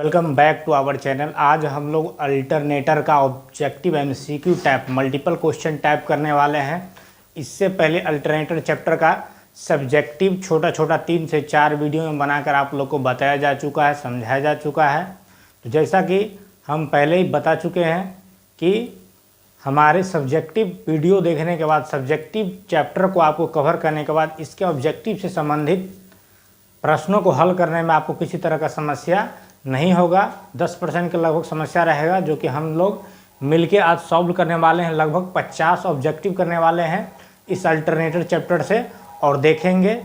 Welcome back to our channel. आज हम लोग अल्टरनेटर का objective MCQ type multiple question type करने वाले हैं। इससे पहले अल्टरनेटर चैप्टर का सब्जेक्टिव छोटा छोटा 3 से 4 वीडियो में बनाकर आप लोग को बताया जा चुका है, समझाया जा चुका है। तो जैसा कि हम पहले ही बता चुके हैं कि हमारे सब्जेक्टिव वीडियो देखने के बाद, सब्जेक्टिव चैप्टर को आपको कवर करने के बाद इसके ऑब्जेक्टिव से संबंधित प्रश्नों को हल करने में आपको किसी तरह का समस्या नहीं होगा। 10% के लगभग समस्या रहेगा, जो कि हम लोग मिलके आज सॉल्व करने वाले हैं। लगभग 50 ऑब्जेक्टिव करने वाले हैं इस अल्टरनेटर चैप्टर से, और देखेंगे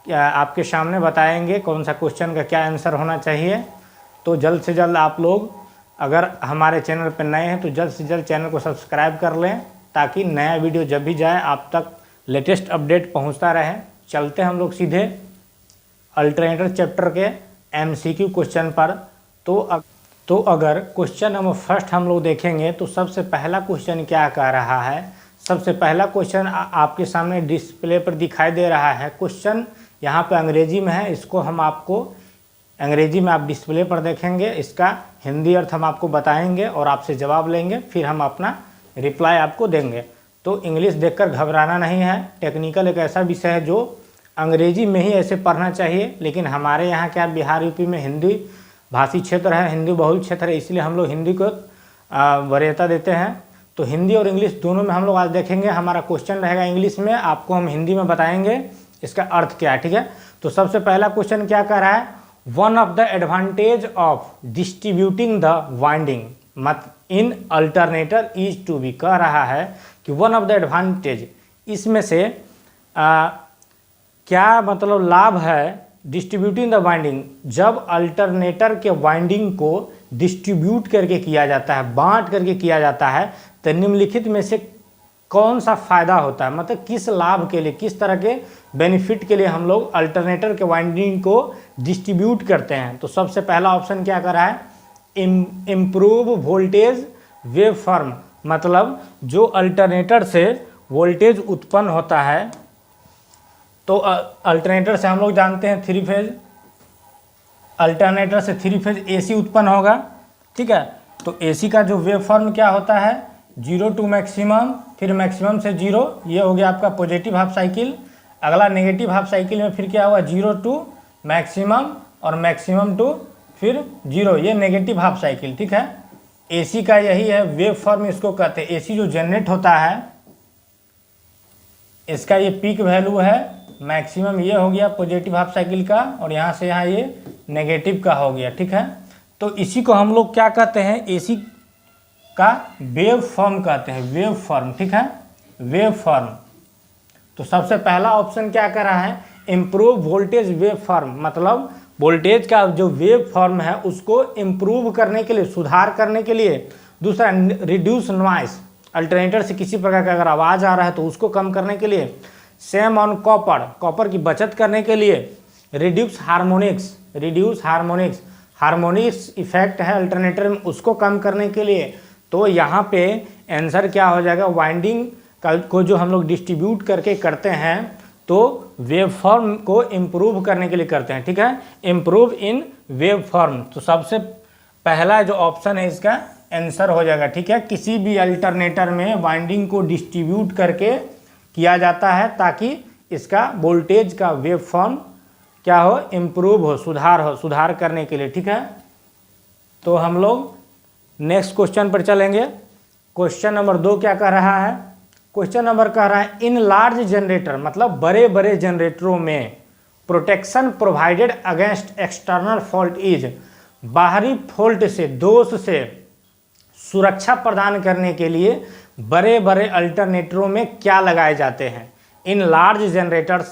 आपके सामने बताएंगे कौन सा क्वेश्चन का क्या आंसर होना चाहिए। तो जल्द से जल्द आप लोग अगर हमारे चैनल पर नए हैं तो जल्द से जल्द चैनल को सब्सक्राइब कर लें, ताकि नया वीडियो जब भी जाए आप तक लेटेस्ट अपडेट पहुंचता रहे। चलते हम लोग सीधे अल्टरनेटर चैप्टर के एमसीक्यू क्वेश्चन पर। तो अगर क्वेश्चन नंबर फर्स्ट हम लोग देखेंगे तो सबसे पहला क्वेश्चन क्या कह रहा है। सबसे पहला क्वेश्चन आपके सामने डिस्प्ले पर दिखाई दे रहा है। क्वेश्चन यहाँ पे अंग्रेजी में है, इसको हम आपको अंग्रेजी में आप डिस्प्ले पर देखेंगे। इसका हिंदी अर्थ हम आपको बताएंगे और आपसे जवाब लेंगे, फिर हम अपना रिप्लाई आपको देंगे। तो इंग्लिश देखकर घबराना नहीं है। टेक्निकल एक ऐसा विषय है जो अंग्रेजी में ही ऐसे पढ़ना चाहिए, लेकिन हमारे यहाँ क्या बिहार यूपी में हिंदी भाषी क्षेत्र है, हिंदी बहुल क्षेत्र है, इसलिए हम लोग हिंदी को वरीयता देते हैं। तो हिंदी और इंग्लिश दोनों में हम लोग आज देखेंगे। हमारा क्वेश्चन रहेगा इंग्लिश में, आपको हम हिंदी में बताएंगे इसका अर्थ क्या है, ठीक है। तो सबसे पहला क्वेश्चन क्या कह रहा है, one of the advantage of distributing the winding मत इन अल्टरनेटर इज टू बी। कह रहा है कि वन ऑफ द एडवांटेज, इसमें से क्या मतलब लाभ है डिस्ट्रीब्यूटिंग द वाइंडिंग, जब अल्टरनेटर के वाइंडिंग को डिस्ट्रीब्यूट करके किया जाता है, बांट करके किया जाता है, तो निम्नलिखित में से कौन सा फ़ायदा होता है, मतलब किस लाभ के लिए, किस तरह के बेनिफिट के लिए हम लोग अल्टरनेटर के वाइंडिंग को डिस्ट्रीब्यूट करते हैं। तो सबसे पहला ऑप्शन क्या कर रहा है, इम्प्रूव वोल्टेज वेव फॉर्म, मतलब जो अल्टरनेटर से वोल्टेज उत्पन्न होता है। तो अल्टरनेटर से हम लोग जानते हैं 3 फेज, अल्टरनेटर से 3 फेज एसी उत्पन्न होगा, ठीक है। तो एसी का जो वेव फॉर्म क्या होता है, 0 टू मैक्सिमम, फिर मैक्सिमम से 0, ये हो गया आपका पॉजिटिव हाफ साइकिल। अगला नेगेटिव हाफ साइकिल में फिर क्या हुआ, 0 टू मैक्सिमम और मैक्सिमम टू फिर 0, ये नेगेटिव हाफ साइकिल, ठीक है। एसी का यही है वेव फॉर्म, इसको कहते हैं। एसी जो जनरेट होता है इसका ये पीक वैल्यू है, मैक्सिमम ये हो गया पॉजिटिव हाफ साइकिल का, और यहाँ से यहाँ ये नेगेटिव का हो गया, ठीक है। तो इसी को हम लोग क्या कहते हैं, एसी का वेव फॉर्म कहते हैं, वेव फॉर्म, ठीक है, वेव फॉर्म। तो सबसे पहला ऑप्शन क्या कर रहा है, इम्प्रूव वोल्टेज वेव फॉर्म, मतलब वोल्टेज का जो वेव फॉर्म है उसको इम्प्रूव करने के लिए, सुधार करने के लिए। दूसरा, रिड्यूस नॉइस, अल्टरनेटर से किसी प्रकार का अगर आवाज़ आ रहा है तो उसको कम करने के लिए। सेम ऑन कॉपर, कॉपर की बचत करने के लिए। Reduce harmonics, reduce harmonics, harmonics effect है अल्टरनेटर में, उसको कम करने के लिए। तो यहाँ पे आंसर क्या हो जाएगा, वाइंडिंग को जो हम लोग डिस्ट्रीब्यूट करके करते हैं तो वेव फॉर्म को इम्प्रूव करने के लिए करते हैं, ठीक है, इम्प्रूव इन वेव फॉर्म। तो सबसे पहला जो ऑप्शन है इसका आंसर हो जाएगा, ठीक है। किसी भी अल्टरनेटर में वाइंडिंग को डिस्ट्रीब्यूट करके किया जाता है ताकि इसका वोल्टेज का वेव फॉर्म क्या हो, इम्प्रूव हो, सुधार करने के लिए, ठीक है। तो हम लोग नेक्स्ट क्वेश्चन पर चलेंगे। क्वेश्चन नंबर 2 क्या कह रहा है, क्वेश्चन नंबर कह रहा है, इन लार्ज जनरेटर, मतलब बड़े बड़े जनरेटरों में protection provided against external fault is, बाहरी फॉल्ट से, दोष से सुरक्षा प्रदान करने के लिए बड़े बड़े अल्टरनेटरों में क्या लगाए जाते हैं। In large generators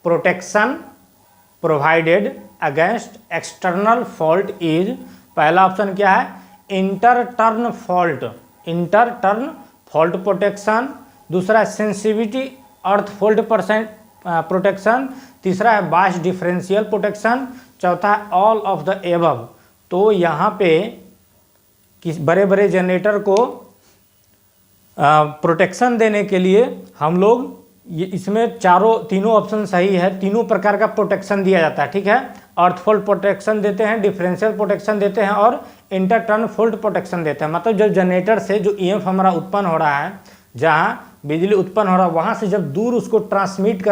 protection provided against external fault is, पहला ऑप्शन क्या है, inter-turn fault, inter-turn fault protection. दूसरा सेंसिटिविटी अर्थ फॉल्ट प्रोटेक्शन। तीसरा है बास डिफरेंशियल प्रोटेक्शन। चौथा है ऑल ऑफ द एबव। तो यहाँ पे किस बड़े बड़े जनरेटर को प्रोटेक्शन देने के लिए हम लोग ये इसमें तीनों ऑप्शन सही है। तीनों प्रकार का प्रोटेक्शन दिया जाता है, ठीक है। अर्थ फॉल्ट प्रोटेक्शन देते हैं, डिफरेंशियल प्रोटेक्शन देते हैं और इंटर टर्न फॉल्ट प्रोटेक्शन देते हैं। मतलब जब जनरेटर से जो ईएमएफ हमारा उत्पन्न हो रहा है, जहाँ बिजली उत्पन्न हो रहा है, वहाँ से जब दूर उसको ट्रांसमिट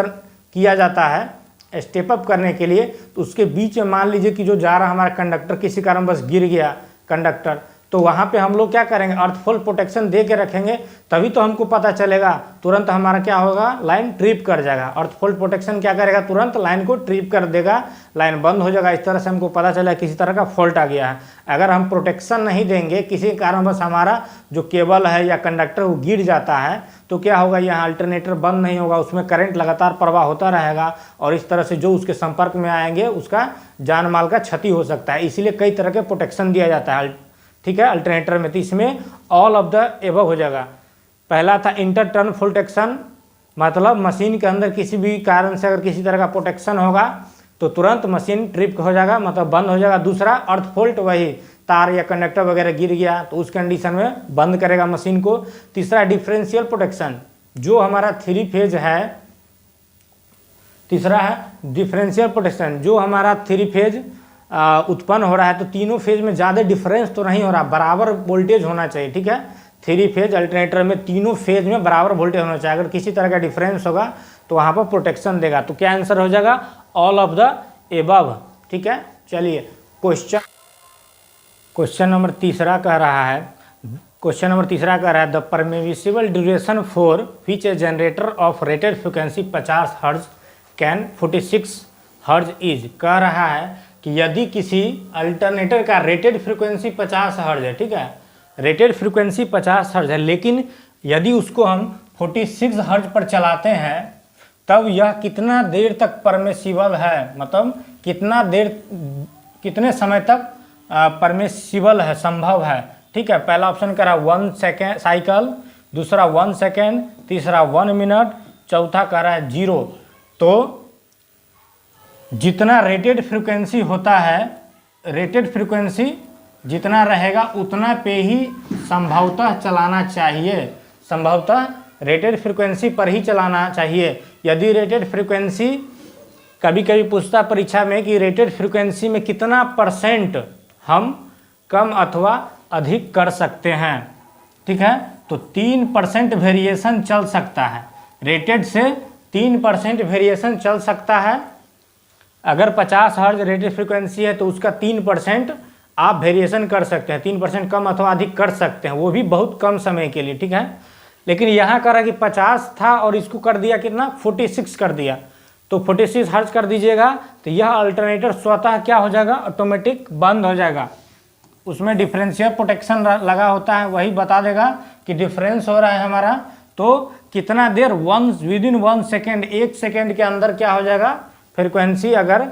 किया जाता है स्टेप अप करने के लिए, तो उसके बीच में मान लीजिए कि जो जा रहा हमारा कंडक्टर किसी कारणवश गिर गया कंडक्टर, तो वहाँ पे हम लोग क्या करेंगे, अर्थफॉल प्रोटेक्शन दे के रखेंगे, तभी तो हमको पता चलेगा। तुरंत हमारा क्या होगा, लाइन ट्रिप कर जाएगा। अर्थफॉल प्रोटेक्शन क्या करेगा, तुरंत लाइन को ट्रिप कर देगा, लाइन बंद हो जाएगा। इस तरह से हमको पता चला किसी तरह का फॉल्ट आ गया है। अगर हम प्रोटेक्शन नहीं देंगे, किसी कारणवश हमारा जो केबल है या कंडक्टर वो गिर जाता है, तो क्या होगा, यहाँ अल्टरनेटर बंद नहीं होगा, उसमें करंट लगातार प्रवाह होता रहेगा और इस तरह से जो उसके संपर्क में आएंगे उसका जान माल का क्षति हो सकता है। इसीलिए कई तरह के प्रोटेक्शन दिया जाता है, ठीक है, अल्टरनेटर में। तो इसमें ऑल ऑफ द एबव हो जाएगा। पहला था इंटर टर्न प्रोटेक्शन, मतलब मशीन के अंदर किसी भी कारण से अगर किसी तरह का प्रोटेक्शन होगा तो तुरंत मशीन ट्रिप हो जाएगा, मतलब बंद हो जाएगा। दूसरा अर्थ फॉल्ट, वही तार या कंडक्टर वगैरह गिर गया तो उस कंडीशन में बंद करेगा मशीन को। तीसरा डिफरेंशियल प्रोटेक्शन, जो हमारा 3 फेज है। तीसरा है डिफरेंशियल प्रोटेक्शन, जो हमारा 3 फेज उत्पन्न हो रहा है, तो तीनों फेज में ज़्यादा डिफरेंस तो नहीं हो रहा, बराबर वोल्टेज होना चाहिए, ठीक है। 3 फेज अल्टरनेटर में तीनों फेज में बराबर वोल्टेज होना चाहिए। अगर किसी तरह का डिफरेंस होगा तो वहाँ पर प्रोटेक्शन देगा। तो क्या आंसर हो जाएगा, ऑल ऑफ द एबव, ठीक है। चलिए क्वेश्चन नंबर तीसरा कह रहा है, the permissible duration for which A generator off rated frequency 50 hertz can 46 hertz is. कह रहा है कि यदि किसी अल्टरनेटर का रेटेड फ्रीक्वेंसी 50 हर्ट्ज है, ठीक है, रेटेड फ्रीक्वेंसी 50 हर्ट्ज है, लेकिन यदि उसको हम 46 हर्ट्ज पर चलाते हैं, तब यह कितना देर तक परमिसिबल है, मतलब कितने समय तक परमिसिबल है, संभव है, ठीक है। पहला ऑप्शन कह रहा 1 सेकेंड साइकिल, दूसरा 1 सेकेंड, तीसरा 1 मिनट, चौथा कह रहा है 0। तो जितना रेटेड फ्रीक्वेंसी होता है, रेटेड फ्रीक्वेंसी जितना रहेगा उतना पे ही संभवतः चलाना चाहिए, संभवतः रेटेड फ्रीक्वेंसी पर ही चलाना चाहिए। यदि रेटेड फ्रीक्वेंसी, कभी कभी पूछता परीक्षा में कि रेटेड फ्रीक्वेंसी में कितना % हम कम अथवा अधिक कर सकते हैं, ठीक है, तो 3% वेरिएशन चल सकता है, रेटेड से 3% वेरिएशन चल सकता है। अगर 50 हर्ट्ज रेटेड फ्रीक्वेंसी है तो उसका 3% आप वेरिएशन कर सकते हैं, 3% कम अथवा अधिक कर सकते हैं, वो भी बहुत कम समय के लिए, ठीक है। लेकिन यहाँ कह रहा कि 50 था और इसको कर दिया कितना, 46 कर दिया, तो 46 हर्ट्ज कर दीजिएगा, तो यह अल्टरनेटर स्वतः क्या हो जाएगा, ऑटोमेटिक बंद हो जाएगा। उसमें डिफरेंशियल प्रोटेक्शन लगा होता है, वही बता देगा कि डिफरेंस हो रहा है हमारा, तो कितना देर, विदिन 1 सेकेंड, 1 सेकेंड के अंदर क्या हो जाएगा, फ्रीक्वेंसी अगर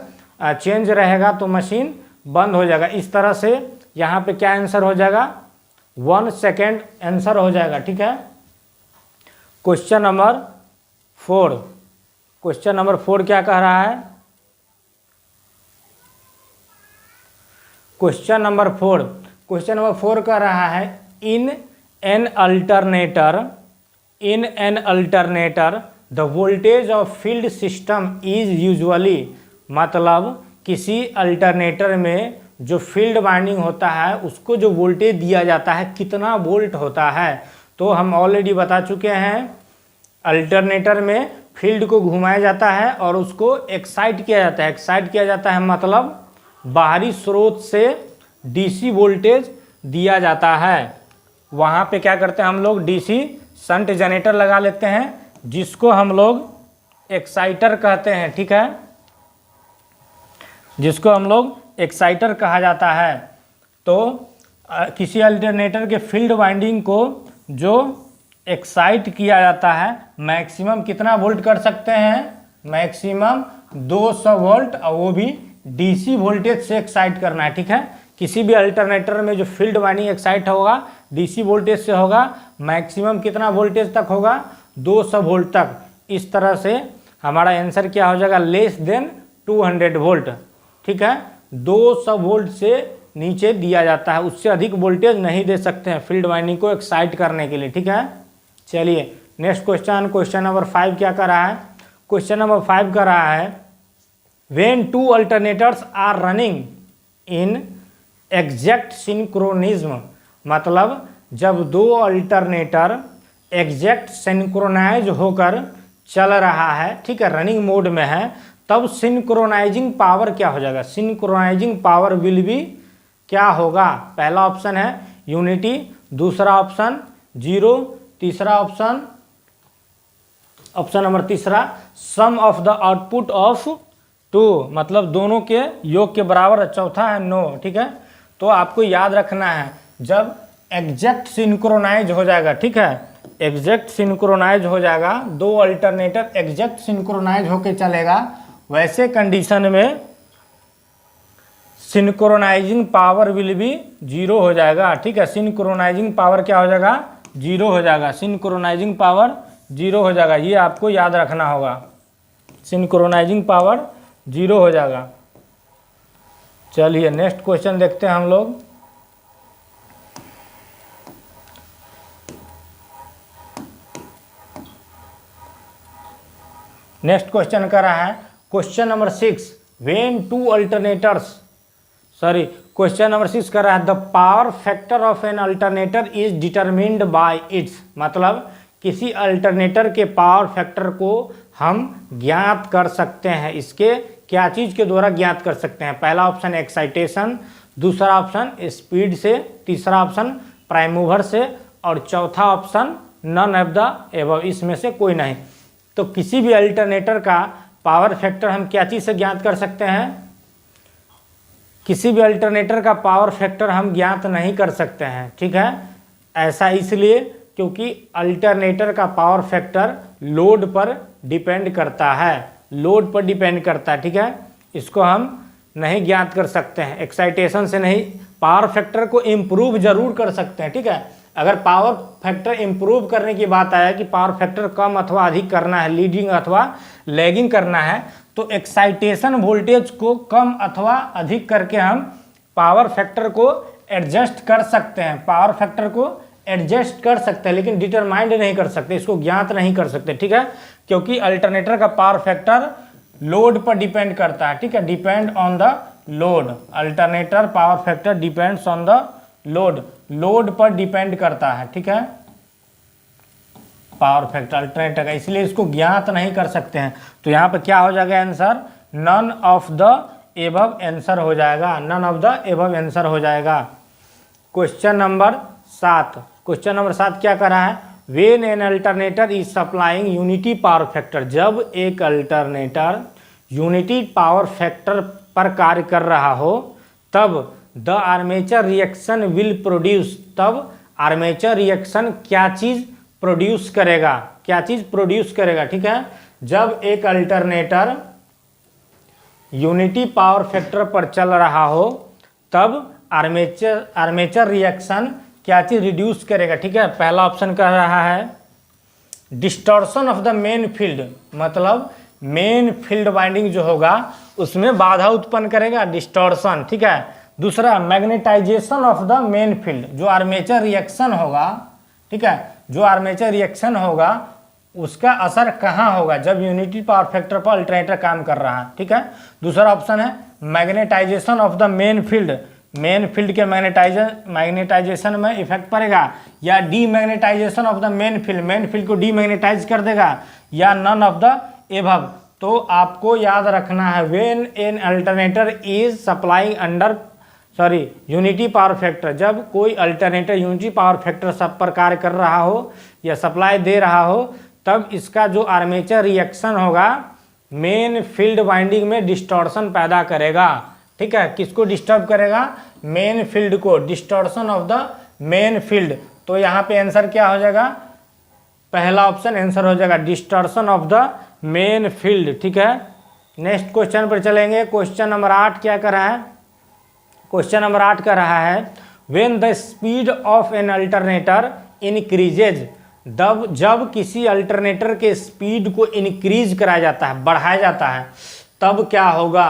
चेंज रहेगा तो मशीन बंद हो जाएगा। इस तरह से यहाँ पे क्या आंसर हो जाएगा, 1 सेकेंड आंसर हो जाएगा, ठीक है। क्वेश्चन नंबर 4 क्या कह रहा है, क्वेश्चन नंबर 4 कह रहा है in an alternator the voltage of field system is usually, मतलब किसी अल्टरनेटर में जो फील्ड वाइंडिंग होता है उसको जो वोल्टेज दिया जाता है कितना वोल्ट होता है। तो हम ऑलरेडी बता चुके हैं, अल्टरनेटर में फील्ड को घुमाया जाता है और उसको एक्साइट किया जाता है, मतलब बाहरी स्रोत से डीसी वोल्टेज दिया जाता है। वहाँ पे क्या करते हैं हम लोग, डीसी शंट जनरेटर लगा लेते हैं, जिसको हम लोग एक्साइटर कहते हैं, ठीक है, जिसको हम लोग एक्साइटर कहा जाता है। तो किसी अल्टरनेटर के फील्ड वाइंडिंग को जो एक्साइट किया जाता है, मैक्सिमम कितना वोल्ट कर सकते हैं, मैक्सिमम 200 वोल्ट, और वो भी डीसी वोल्टेज से एक्साइट करना है, ठीक है। किसी भी अल्टरनेटर में जो फील्ड वाइंडिंग एक्साइट होगा डीसी वोल्टेज से होगा, मैक्सिमम कितना वोल्टेज तक होगा, 200 वोल्ट तक। इस तरह से हमारा आंसर क्या हो जाएगा, लेस देन 200 वोल्ट, ठीक है। 200 वोल्ट से नीचे दिया जाता है, उससे अधिक वोल्टेज नहीं दे सकते हैं फील्ड वाइंडिंग को एक्साइट करने के लिए, ठीक है। चलिए नेक्स्ट क्वेश्चन नंबर 5 क्या कर रहा है? क्वेश्चन नंबर 5 कर रहा है when two alternators are running in exact synchronism, मतलब जब दो अल्टरनेटर एग्जैक्ट सिंक्रोनाइज होकर चल रहा है, ठीक है, रनिंग मोड में है, तब सिंक्रोनाइजिंग पावर क्या हो जाएगा? सिंक्रोनाइजिंग पावर विल बी क्या होगा? पहला ऑप्शन है यूनिटी, दूसरा ऑप्शन 0, तीसरा ऑप्शन नंबर तीसरा सम ऑफ द आउटपुट ऑफ 2, मतलब दोनों के योग के बराबर, चौथा है नो, ठीक है। तो आपको याद रखना है जब एग्जैक्ट सिंक्रोनाइज हो जाएगा, ठीक है, एग्जैक्ट सिंक्रोनाइज हो जाएगा, दो अल्टरनेटर एग्जैक्ट सिंक्रोनाइज होके चलेगा, वैसे कंडीशन में सिंक्रोनाइजिंग पावर विल बी 0 हो जाएगा, ठीक है। सिंक्रोनाइजिंग पावर क्या हो जाएगा? 0 हो जाएगा, सिंक्रोनाइजिंग पावर 0 हो जाएगा, ये आपको याद रखना होगा, सिंक्रोनाइजिंग पावर 0 हो जाएगा। चलिए नेक्स्ट क्वेश्चन देखते हैं हम लोग। नेक्स्ट क्वेश्चन कर रहा है question number 6 when two alternators, question number 6 कर रहा है the power factor of an alternator is determined by its, मतलब किसी अल्टरनेटर के पावर फैक्टर को हम ज्ञात कर सकते हैं, इसके क्या चीज़ के द्वारा ज्ञात कर सकते हैं? पहला ऑप्शन एक्साइटेशन, दूसरा ऑप्शन स्पीड से, तीसरा ऑप्शन प्राइम मूवर से, और चौथा option none of the above, इसमें से कोई नहीं। तो किसी भी अल्टरनेटर का पावर फैक्टर हम क्या चीज़ से ज्ञात कर सकते हैं? किसी भी अल्टरनेटर का पावर फैक्टर हम ज्ञात नहीं कर सकते हैं, ठीक है। ऐसा इसलिए क्योंकि अल्टरनेटर का पावर फैक्टर लोड पर डिपेंड करता है, लोड पर डिपेंड करता है, ठीक है। इसको हम नहीं ज्ञात कर सकते हैं, एक्साइटेशन से नहीं। पावर फैक्टर को इम्प्रूव जरूर कर सकते हैं, ठीक है। अगर पावर फैक्टर इम्प्रूव करने की बात आया कि पावर फैक्टर कम अथवा अधिक करना है, लीडिंग अथवा लैगिंग करना है, तो एक्साइटेशन वोल्टेज को कम अथवा अधिक करके हम पावर फैक्टर को एडजस्ट कर सकते हैं, पावर फैक्टर को एडजस्ट कर सकते हैं, लेकिन डिटरमाइंड नहीं कर सकते, इसको ज्ञात नहीं कर सकते, ठीक है। क्योंकि अल्टरनेटर का पावर फैक्टर लोड पर डिपेंड करता है, ठीक है, depend on the load. Alternator power factor depends on the load, load पर डिपेंड करता है, ठीक है, पावर फैक्टर अल्टरनेटर का, इसलिए इसको ज्ञात नहीं कर सकते हैं। तो यहाँ पर क्या हो जाएगा answer? None of the above answer हो जाएगा, none of the above answer हो जाएगा। क्वेश्चन नंबर 7, क्वेश्चन नंबर 7 क्या कर रहा है? When an alternator is supplying unity power factor, जब एक अल्टरनेटर यूनिटी पावर फैक्टर पर कार्य कर रहा हो, तब the armature reaction will produce, तब आर्मेचर रिएक्शन क्या चीज़ प्रोड्यूस करेगा? क्या चीज़ प्रोड्यूस करेगा, ठीक है। जब एक अल्टरनेटर यूनिटी पावर फैक्टर पर चल रहा हो, तब आर्मेचर रिएक्शन क्या चीज़ रिड्यूस करेगा, ठीक है। पहला ऑप्शन कह रहा है distortion of the main field, मतलब मेन फील्ड वाइंडिंग जो होगा उसमें बाधा उत्पन्न करेगा, डिस्टॉर्शन, ठीक है। दूसरा magnetization of the main field, जो आर्मेचर रिएक्शन होगा, ठीक है, जो आर्मेचर रिएक्शन होगा उसका असर कहाँ होगा? जब यूनिटी पावर फैक्टर पर अल्टरनेटर काम कर रहा है, ठीक है। दूसरा ऑप्शन है magnetization of the main field, main field के मैग्नेटाइजेशन में इफेक्ट पड़ेगा, या demagnetization of the main field को डीमैग्नेटाइज कर देगा, या नन ऑफ द एबव। तो आपको याद रखना है when an alternator is supplying unity power factor, जब कोई अल्टरनेटर यूनिटी पावर फैक्टर सब पर कार्य कर रहा हो या सप्लाई दे रहा हो, तब इसका जो आर्मेचर रिएक्शन होगा मेन फील्ड वाइंडिंग में डिस्टॉर्शन पैदा करेगा, ठीक है। किसको डिस्टर्ब करेगा? मेन फील्ड को, distortion of the main field. तो यहाँ पे आंसर क्या हो जाएगा? पहला ऑप्शन आंसर हो जाएगा distortion of the main field, ठीक है। नेक्स्ट क्वेश्चन पर चलेंगे। क्वेश्चन नंबर 8 क्या कर रहा है? क्वेश्चन नंबर 8 कर रहा है when the speed of an alternator increases, जब किसी अल्टरनेटर के स्पीड को इंक्रीज कराया जाता है, बढ़ाया जाता है, तब क्या होगा?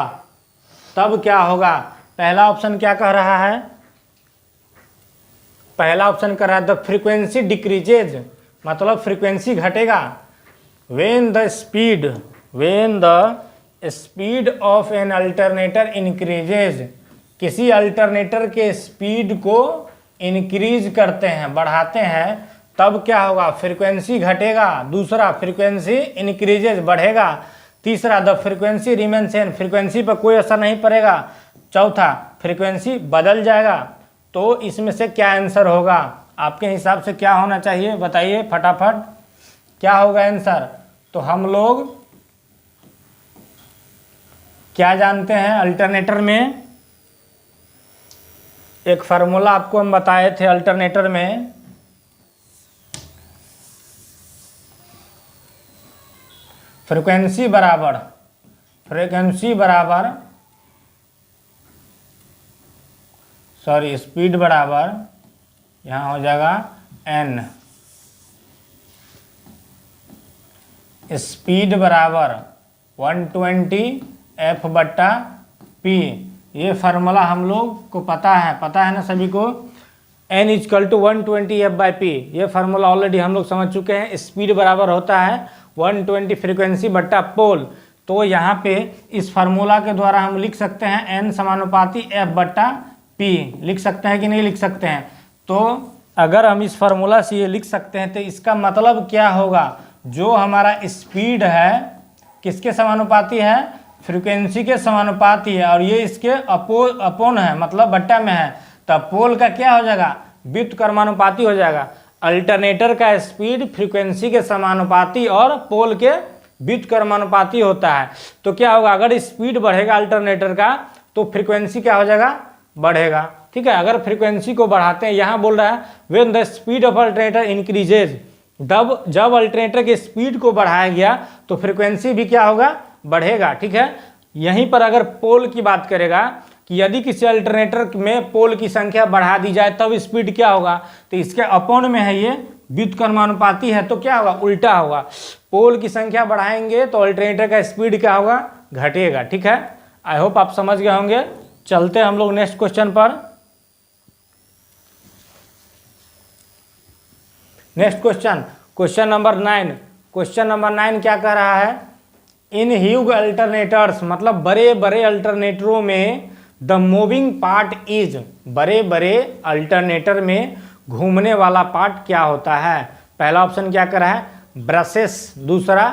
तब क्या होगा? पहला ऑप्शन क्या कह रहा है? पहला ऑप्शन कह रहा है द फ्रीक्वेंसी डिक्रीजेज, मतलब फ्रीक्वेंसी घटेगा। when the speed of an alternator increases, किसी अल्टरनेटर के स्पीड को इंक्रीज करते हैं, बढ़ाते हैं, तब क्या होगा, फ्रीक्वेंसी घटेगा। दूसरा, फ्रीक्वेंसी इंक्रीजेज, बढ़ेगा। तीसरा, the frequency remain same, frequency पर कोई असर नहीं पड़ेगा। चौथा, फ्रीक्वेंसी बदल जाएगा। तो इसमें से क्या आंसर होगा आपके हिसाब से, क्या होना चाहिए बताइए फटाफट, क्या होगा आंसर। तो हम लोग क्या जानते हैं, अल्टरनेटर में एक फार्मूला आपको हम बताए थे। अल्टरनेटर में फ्रीक्वेंसी बराबर स्पीड बराबर, यहाँ हो जाएगा n, स्पीड बराबर 120 F/P। ये फार्मूला हम लोग को पता है ना सभी को, n = 120 F/P। ये फार्मूला ऑलरेडी हम लोग समझ चुके हैं। स्पीड बराबर होता है 120 फ्रीक्वेंसी बट्टा पोल। तो यहाँ पे इस फार्मूला के द्वारा हम लिख सकते हैं n समानुपाती F/P, लिख सकते हैं कि नहीं लिख सकते हैं। तो अगर हम इस फार्मूला से ये लिख सकते हैं तो इसका मतलब क्या होगा, जो हमारा स्पीड है किसके समानुपाती है, फ्रीक्वेंसी के समानुपाती है, और ये इसके अपोन है, मतलब बट्टा में है। तब पोल का क्या हो जाएगा, व्युत्क्रमानुपाती हो जाएगा। अल्टरनेटर का स्पीड फ्रीक्वेंसी के समानुपाती और पोल के व्युत्क्रमानुपाती होता है। तो क्या होगा, अगर स्पीड बढ़ेगा अल्टरनेटर का तो फ्रीक्वेंसी क्या हो जाएगा, बढ़ेगा। ठीक है, अगर फ्रीक्वेंसी को बढ़ाते हैं, यहाँ बोल रहा है when the speed of alternator increases, जब अल्टरनेटर की स्पीड को बढ़ाया गया तो फ्रीक्वेंसी भी क्या होगा, बढ़ेगा। ठीक है, यहीं पर अगर पोल की बात करेगा कि यदि किसी अल्टरनेटर में पोल की संख्या बढ़ा दी जाए तब स्पीड क्या होगा, तो इसके अपोन में है, ये व्युत्क्रमानुपाती है, तो क्या होगा, उल्टा होगा। पोल की संख्या बढ़ाएंगे तो अल्टरनेटर का स्पीड क्या होगा, घटेगा। ठीक है, आई होप आप समझ गए होंगे। चलते हम लोग नेक्स्ट क्वेश्चन पर। Next question number 9। Question number 9 क्या कह रहा है, इन ह्यूज अल्टरनेटर्स, मतलब बड़े बड़े अल्टरनेटरों में द मूविंग पार्ट इज, बड़े बड़े अल्टरनेटर में घूमने वाला पार्ट क्या होता है। पहला ऑप्शन क्या कर रहा है, ब्रशेस, दूसरा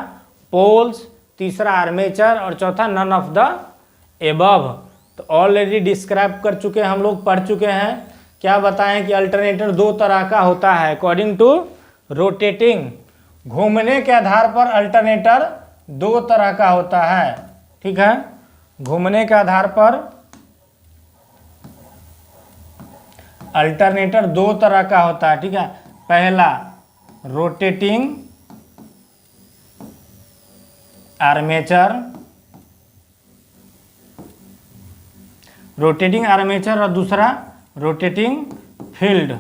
पोल्स, तीसरा आर्मेचर, और चौथा नन ऑफ द एबव। तो ऑलरेडी डिस्क्राइब कर चुके हैं, हम लोग पढ़ चुके हैं। क्या बताएं कि अल्टरनेटर दो तरह का होता है अकॉर्डिंग टू रोटेटिंग, घूमने के आधार पर अल्टरनेटर दो तरह का होता है। ठीक है, घूमने के आधार पर अल्टरनेटर दो तरह का होता है। ठीक है, पहला रोटेटिंग आर्मेचर, और दूसरा रोटेटिंग फील्ड।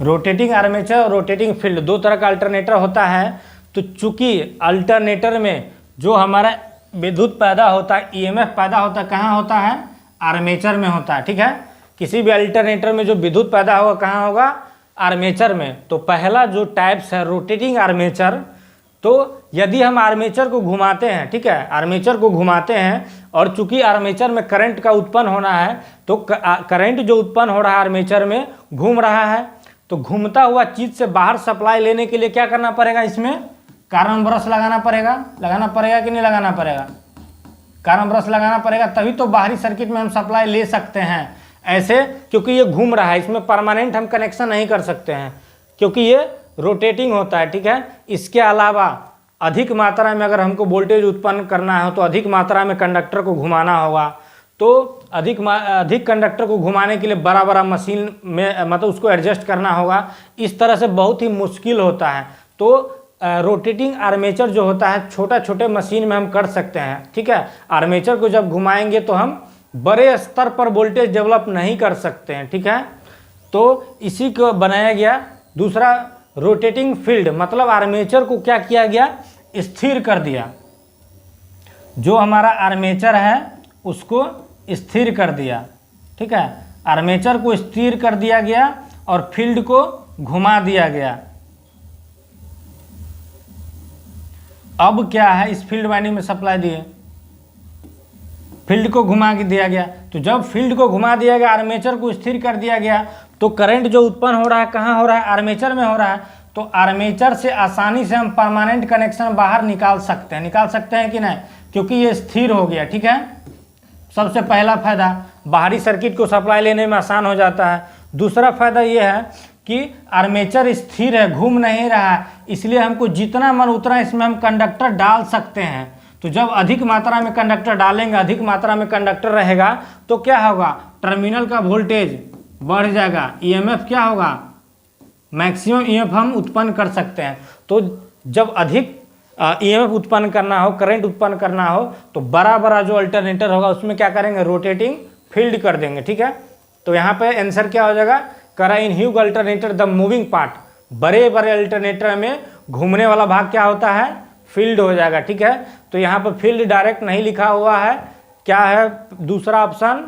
रोटेटिंग आर्मेचर और रोटेटिंग फील्ड दो तरह का अल्टरनेटर होता है। तो चूंकि अल्टरनेटर में जो हमारा विद्युत पैदा होता है, ईएमएफ पैदा होता है, कहाँ होता है, आर्मेचर में होता है। ठीक है, किसी भी अल्टरनेटर में जो विद्युत पैदा होगा कहाँ होगा, आर्मेचर में। तो पहला जो टाइप्स है रोटेटिंग आर्मेचर, तो यदि हम आर्मेचर को घुमाते हैं, ठीक है, आर्मेचर को घुमाते हैं, और चूंकि आर्मेचर में करंट का उत्पन्न होना है, तो करंट जो उत्पन्न हो रहा है आर्मेचर में घूम रहा है, तो घूमता हुआ चीज से बाहर सप्लाई लेने के लिए क्या करना पड़ेगा, इसमें कार्बन ब्रश लगाना पड़ेगा कि नहीं लगाना पड़ेगा, कार्बन ब्रश लगाना पड़ेगा, तभी तो बाहरी सर्किट में हम सप्लाई ले सकते हैं। ऐसे क्योंकि ये घूम रहा है, इसमें परमानेंट हम कनेक्शन नहीं कर सकते हैं क्योंकि ये रोटेटिंग होता है। ठीक है, इसके अलावा अधिक मात्रा में अगर हमको वोल्टेज उत्पन्न करना है तो अधिक मात्रा में कंडक्टर को घुमाना होगा। तो अधिक कंडक्टर को घुमाने के लिए बड़ा बड़ा मशीन में मतलब उसको एडजस्ट करना होगा। इस तरह से बहुत ही मुश्किल होता है। तो रोटेटिंग आर्मेचर जो होता है छोटा छोटे मशीन में हम कर सकते हैं। ठीक है, आर्मेचर को जब घुमाएंगे तो हम बड़े स्तर पर वोल्टेज डेवलप नहीं कर सकते हैं। ठीक है, तो इसी को बनाया गया। दूसरा रोटेटिंग फील्ड, मतलब आर्मेचर को क्या किया गया, स्थिर कर दिया। जो हमारा आर्मेचर है उसको स्थिर कर दिया। ठीक है, आर्मेचर को स्थिर कर दिया गया और फील्ड को घुमा दिया गया। अब क्या है, इस फील्ड वाइंडिंग में सप्लाई दिए, फील्ड को घुमा के दिया गया। तो जब फील्ड को घुमा दिया गया, आर्मेचर को स्थिर कर दिया गया, तो करंट जो उत्पन्न हो रहा है कहाँ हो रहा है, आर्मेचर में हो रहा है। तो आर्मेचर से आसानी से हम परमानेंट कनेक्शन बाहर निकाल सकते हैं कि नहीं, क्योंकि ये स्थिर हो गया। ठीक है, सबसे पहला फायदा, बाहरी सर्किट को सप्लाई लेने में आसान हो जाता है। दूसरा फायदा ये है कि आर्मेचर स्थिर है, घूम नहीं रहा है, इसलिए हमको जितना मन उतना इसमें हम कंडक्टर डाल सकते हैं। तो जब अधिक मात्रा में कंडक्टर डालेंगे, अधिक मात्रा में कंडक्टर रहेगा, तो क्या होगा, टर्मिनल का वोल्टेज बढ़ जाएगा, ईएमएफ क्या होगा, मैक्सिमम ईएमएफ हम उत्पन्न कर सकते हैं। तो जब अधिक ईएमएफ उत्पन्न करना हो, करंट उत्पन्न करना हो, तो बड़ा बड़ा जो अल्टरनेटर होगा उसमें क्या करेंगे, रोटेटिंग फील्ड कर देंगे। ठीक है, तो यहाँ पे आंसर क्या हो जाएगा, करा in huge alternator the moving part, बड़े बड़े अल्टरनेटर में घूमने वाला भाग क्या होता है, फील्ड हो जाएगा। ठीक है, तो यहाँ पर फील्ड डायरेक्ट नहीं लिखा हुआ है, क्या है दूसरा ऑप्शन,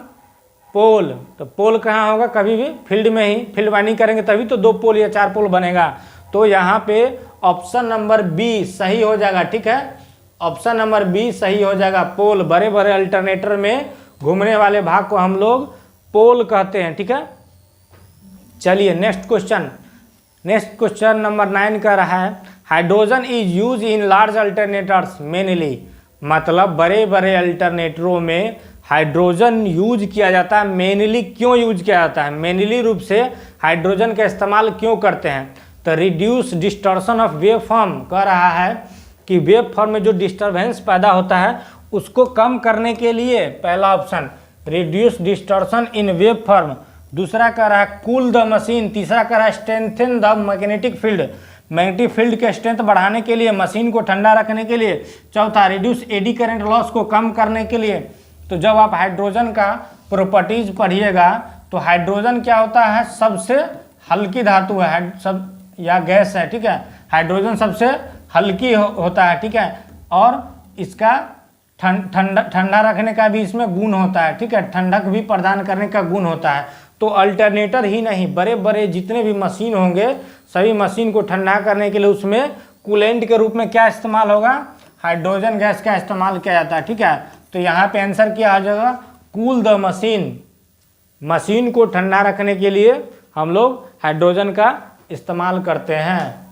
पोल। तो पोल कहाँ होगा, कभी भी फील्ड में ही, फील्ड वाइंडिंग करेंगे तभी तो 2 पोल या 4 पोल बनेगा। तो यहाँ पे ऑप्शन नंबर बी सही हो जाएगा। ठीक है, ऑप्शन नंबर बी सही हो जाएगा, पोल। बड़े बड़े अल्टरनेटर में घूमने वाले भाग को हम लोग पोल कहते हैं। ठीक है, चलिए नेक्स्ट क्वेश्चन नंबर 9 कह रहा है, hydrogen is use in large alternators mainly, मतलब बड़े बड़े अल्टरनेटरों में हाइड्रोजन यूज किया जाता है। मेनली क्यों यूज किया जाता है, मेनली रूप से हाइड्रोजन का इस्तेमाल क्यों करते हैं, तो reduce distortion of wave form कह रहा है कि वेव फॉर्म में जो डिस्टर्बेंस पैदा होता है उसको कम करने के लिए, पहला option reduce distortion in wave form, दूसरा कह रहा है कूल द मशीन, तीसरा कह रहा है strengthen the magnetic field, magnetic field के स्ट्रेंथ बढ़ाने के लिए, मशीन को ठंडा रखने के लिए, चौथा रिड्यूस एडी करंट लॉस को कम करने के लिए। तो जब आप हाइड्रोजन का प्रॉपर्टीज पढ़िएगा तो हाइड्रोजन क्या होता है, सबसे हल्की धातु है, सब या गैस है। ठीक है, हाइड्रोजन सबसे हल्की होता है। ठीक है, और इसका ठंडा रखने का भी इसमें गुण होता है। ठीक है, ठंडक भी प्रदान करने का गुण होता है। तो अल्टरनेटर ही नहीं, बड़े बड़े जितने भी मशीन होंगे, सभी मशीन को ठंडा करने के लिए उसमें कूलेंट के रूप में क्या इस्तेमाल होगा, हाइड्रोजन गैस का इस्तेमाल किया जाता है। ठीक है, तो यहाँ पे आंसर क्या आ जाएगा, कूल द मशीन, मशीन को ठंडा रखने के लिए हम लोग हाइड्रोजन का इस्तेमाल करते हैं।